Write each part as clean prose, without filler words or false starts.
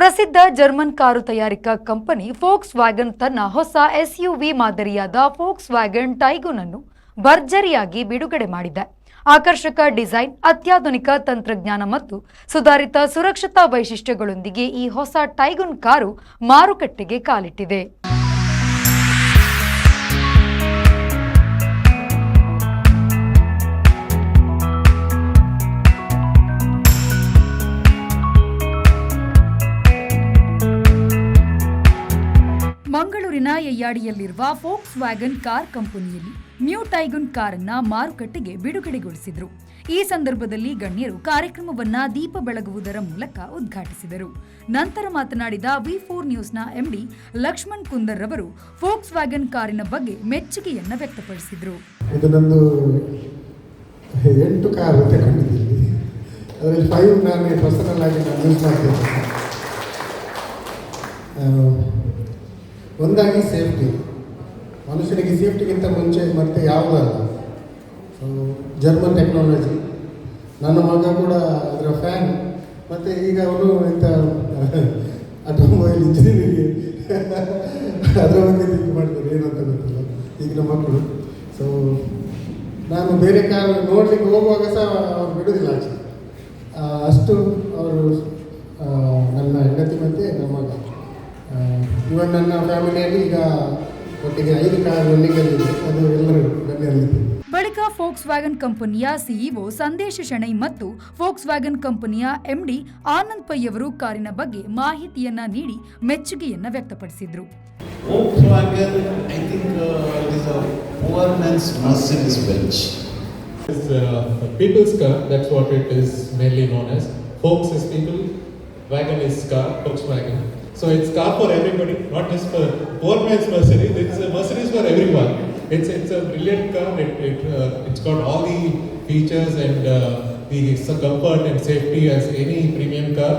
ಪ್ರಸಿದ್ಧ German car ತಯಾರಿಕಾ company forks wagon ತನ್ನ ಹೊಸ ಎಸ್ಯುವಿ ಮಾದರಿಯಾದ ಫೋಕ್ಸ್ ವ್ಯಾಗನ್ ಟೈಗೂನ್ ಅನ್ನು ಭರ್ಜರಿಯಾಗಿ ಬಿಡುಗಡೆ ಮಾಡಿದೆ. ಆಕರ್ಷಕ ಡಿಸೈನ್, ಅತ್ಯಾಧುನಿಕ ತಂತ್ರಜ್ಞಾನ ಮತ್ತು ಸುಧಾರಿತ ಸುರಕ್ಷತಾ ವೈಶಿಷ್ಟ್ಯಗಳೊಂದಿಗೆ ಈ ಹೊಸ ಟೈಗೂನ್ ಕಾರು ಮಾರುಕಟ್ಟೆಗೆ ಕಾಲಿಟ್ಟಿದೆ. ಮಂಗಳೂರಿನ ಯಯ್ಯಾಡಿಯಲ್ಲಿರುವ ಫೋಕ್ಸ್ ವ್ಯಾಗನ್ ಕಾರ್ ಕಂಪನಿಯಲ್ಲಿ ನ್ಯೂ ಟೈಗೂನ್ ಕಾರನ್ನ ಮಾರುಕಟ್ಟೆಗೆ ಬಿಡುಗಡೆಗೊಳಿಸಿದರು. ಈ ಸಂದರ್ಭದಲ್ಲಿ ಗಣ್ಯರು ಕಾರ್ಯಕ್ರಮವನ್ನ ದೀಪ ಬೆಳಗುವುದರ ಮೂಲಕ ಉದ್ಘಾಟಿಸಿದರು. ನಂತರ ಮಾತನಾಡಿದ ವಿ4 ನ್ಯೂಸ್ನ ಎಂಡಿ ಲಕ್ಷ್ಮಣ್ ಕುಂದರ್ ಅವರು ಫೋಕ್ಸ್ ವ್ಯಾಗನ್ ಕಾರಿನ ಬಗ್ಗೆ ಮೆಚ್ಚುಗೆಯನ್ನ ವ್ಯಕ್ತಪಡಿಸಿದರು. ಇದು ನಂದು 8 ಕಾರು ತಗೊಂಡಿದ್ದೀನಿ. ಅದರಲ್ಲಿ 5 ನಾನು ಪರ್ಸನಲ್ ಆಗಿ ಯೂಸ್ ಮಾಡ್ತಿದ್ದೆ. ಒಂದಾಗಿ ಸೇಫ್ಟಿ, ಮನುಷ್ಯನಿಗೆ ಸೇಫ್ಟಿಗಿಂತ ಮುಂಚೆ ಮತ್ತೆ ಯಾವುದಲ್ಲ. ಸೊ ಜರ್ಮನ್ ಟೆಕ್ನಾಲಜಿ, ನನ್ನ ಮಗ ಕೂಡ ಅದರ ಫ್ಯಾನ್. ಮತ್ತು ಈಗ ಅವನು ಇಂಥ ಆಟೋಮೊಬೈಲ್ ಇಂಜಿನಿಯರಿಂಗ್ ಅದರ ಬಗ್ಗೆ ಥಿಂಕ್ ಮಾಡ್ತಾರೆ, ಏನಂತ ಗೊತ್ತಿಲ್ಲ ಈಗಿನ ಮಕ್ಕಳು. ಸೊ ನಾನು ಬೇರೆ ಕಾರ್ ನೋಡಲಿಕ್ಕೆ ಹೋಗುವಾಗ ಸಹ ಅವ್ರು ಬಿಡೋದಿಲ್ಲ ಆಚೆ. ಅಷ್ಟು ಅವರು ನನ್ನ ಹೆಂಡತಿ ಮತ್ತು ನಮ್ಮ ಮಗ, ಇವನ್ ನನ್ನ ಫ್ಯಾಮಿಲಿಯಲ್ಲಿ ಈಗ ಒಟ್ಟಿಗೆ 5 ಕಾರ್ ರನ್ನಿಂಗಲ್ಲಿದೆ. ಅದು ಎಲ್ಲರೂ ಗಣ್ಯರಲ್ಲಿದೆ. ಬಳಿಕ ಫೋಕ್ಸ್ ವ್ಯಾಗನ್ ಕಂಪನಿಯ ಸಿಇಒ ಸಂದೇಶ್ ಶೆಣೈ ಮತ್ತು ಫೋಕ್ಸ್ ವ್ಯಾಗನ್ ಕಂಪನಿಯ ಎಂಡಿ ಆನಂದ್ ಪೈ ಅವರು ಕಾರಿನ ಬಗ್ಗೆ ಮಾಹಿತಿಯನ್ನ ನೀಡಿ ಮೆಚ್ಚುಗೆಯನ್ನ ವ್ಯಕ್ತಪಡಿಸಿದರು. Volkswagen, I think is a poor man's Mercedes Benz. It's a people's car. That's what it is mainly known as. Folks is people, wagon is car, Volkswagen. So it's car for everybody, not just for poor man's Mercedes. It's a Mercedes for everyone. It's a brilliant car. It's got all the features and the comfort and safety as any premium car.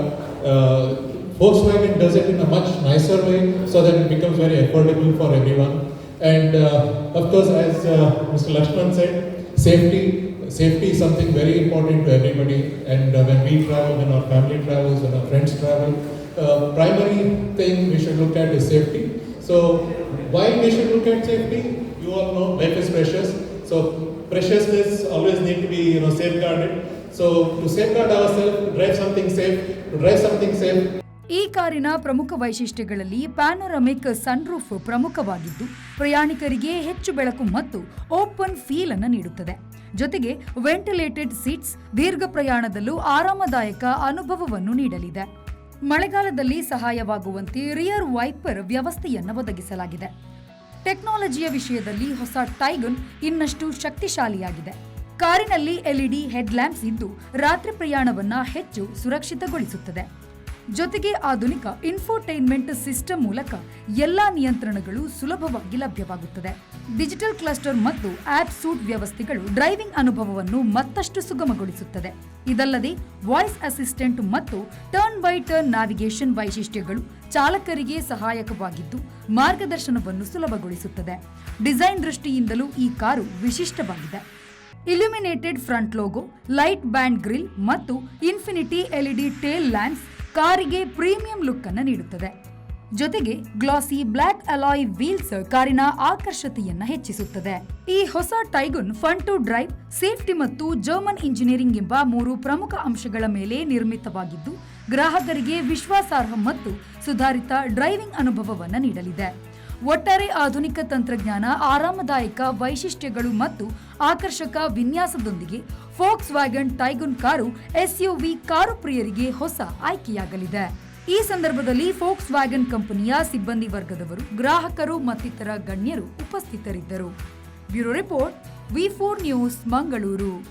Volkswagen does it in a much nicer way so that it becomes very affordable for everyone. And of course, as Mr. Lakshman said, safety is something very important to everybody. And when we travel, when our family travels, when our friends travel, primary thing we should look at is safety. So why we should look at safety? You all know life is precious. So preciousness always need to be safeguarded. So to safeguard ourselves, to drive something safe. ಈ ಕಾರಿನ ಪ್ರಮುಖ ವೈಶಿಷ್ಟ್ಯಗಳಲ್ಲಿ panoramic sunroof ಪ್ರಮುಖವಾಗಿದ್ದು, ಪ್ರಯಾಣಿಕರಿಗೆ ಹೆಚ್ಚು ಬೆಳಕು ಮತ್ತು open feel ಅನ್ನು ನೀಡುತ್ತದೆ. ಜೊತೆಗೆ ವೆಂಟಿಲೇಟೆಡ್ ಸೀಟ್ಸ್ ದೀರ್ಘ ಪ್ರಯಾಣದಲ್ಲೂ ಆರಾಮದಾಯಕ ಅನುಭವವನ್ನು ನೀಡಲಿದೆ. ಮಳೆಗಾಲದಲ್ಲಿ ಸಹಾಯವಾಗುವಂತೆ ರಿಯರ್ ವೈಪರ್ ವ್ಯವಸ್ಥೆಯನ್ನು ಒದಗಿಸಲಾಗಿದೆ. ಟೆಕ್ನಾಲಜಿಯ ವಿಷಯದಲ್ಲಿ ಹೊಸ ಟೈಗೂನ್ ಇನ್ನಷ್ಟು ಶಕ್ತಿಶಾಲಿಯಾಗಿದೆ. ಕಾರಿನಲ್ಲಿ LED ಹೆಡ್ ಲ್ಯಾಂಪ್ಸ್ ಇದ್ದು ರಾತ್ರಿ ಪ್ರಯಾಣವನ್ನ ಹೆಚ್ಚು ಸುರಕ್ಷಿತಗೊಳಿಸುತ್ತದೆ. ಜೊತೆಗೆ ಆಧುನಿಕ ಇನ್ಫೋಟೈನ್ಮೆಂಟ್ ಸಿಸ್ಟಮ್ ಮೂಲಕ ಎಲ್ಲಾ ನಿಯಂತ್ರಣಗಳು ಸುಲಭವಾಗಿ ಲಭ್ಯವಾಗುತ್ತದೆ. ಡಿಜಿಟಲ್ ಕ್ಲಸ್ಟರ್ ಮತ್ತು ಆಪ್ ಸೂಟ್ ವ್ಯವಸ್ಥೆಗಳು ಡ್ರೈವಿಂಗ್ ಅನುಭವವನ್ನು ಮತ್ತಷ್ಟು ಸುಗಮಗೊಳಿಸುತ್ತದೆ. ಇದಲ್ಲದೆ ವಾಯ್ಸ್ ಅಸಿಸ್ಟೆಂಟ್ ಮತ್ತು ಟರ್ನ್ ಬೈ ಟರ್ನ್ ನ್ಯಾವಿಗೇಷನ್ ವೈಶಿಷ್ಟ್ಯಗಳು ಚಾಲಕರಿಗೆ ಸಹಾಯಕವಾಗಿದ್ದು ಮಾರ್ಗದರ್ಶನವನ್ನು ಸುಲಭಗೊಳಿಸುತ್ತದೆ. ಡಿಸೈನ್ ದೃಷ್ಟಿಯಿಂದಲೂ ಈ ಕಾರು ವಿಶಿಷ್ಟವಾಗಿದೆ. Illuminated front logo, light band grille ಮತ್ತು ಇನ್ಫಿನಿಟಿ LED ಟೇಲ್ ಲ್ಯಾಂಪ್ಸ್ ಕಾರಿಗೆ ಪ್ರೀಮಿಯಂ ಲುಕ್ ಅನ್ನು ನೀಡುತ್ತದೆ. ಜೊತೆಗೆ ಗ್ಲಾಸಿ ಬ್ಲಾಕ್ ಅಲಾಯ್ ವೀಲ್ಸ್ ಕಾರಿನ ಆಕರ್ಷತೆಯನ್ನ ಹೆಚ್ಚಿಸುತ್ತದೆ. ಈ ಹೊಸ Taigun fun to drive, safety ಮತ್ತು ಜರ್ಮನ್ ಇಂಜಿನಿಯರಿಂಗ್ ಎಂಬ 3 ಪ್ರಮುಖ ಅಂಶಗಳ ಮೇಲೆ ನಿರ್ಮಿತವಾಗಿದ್ದು, ಗ್ರಾಹಕರಿಗೆ ವಿಶ್ವಾಸಾರ್ಹ ಮತ್ತು ಸುಧಾರಿತ ಡ್ರೈವಿಂಗ್ ಅನುಭವವನ್ನು ನೀಡಲಿದೆ. ಒಟ್ಟಾರೆ ಆಧುನಿಕ ತಂತ್ರಜ್ಞಾನ, ಆರಾಮದಾಯಕ ವೈಶಿಷ್ಟ್ಯಗಳು ಮತ್ತು ಆಕರ್ಷಕ ವಿನ್ಯಾಸದೊಂದಿಗೆ Volkswagen Taigun car SUV car ಪ್ರಿಯರಿಗೆ ಹೊಸ ಆಯ್ಕೆಯಾಗಲಿದೆ. ಈ ಸಂದರ್ಭದಲ್ಲಿ ಫೋಕ್ಸ್ ವ್ಯಾಗನ್ ಕಂಪನಿಯ ಸಿಬ್ಬಂದಿ ವರ್ಗದವರು, ಗ್ರಾಹಕರು ಮತ್ತಿತರ ಗಣ್ಯರು ಉಪಸ್ಥಿತರಿದ್ದರು. ಬ್ಯೂರೋ ರಿಪೋರ್ಟ್, ವಿ4 ನ್ಯೂಸ್, ಮಂಗಳೂರು.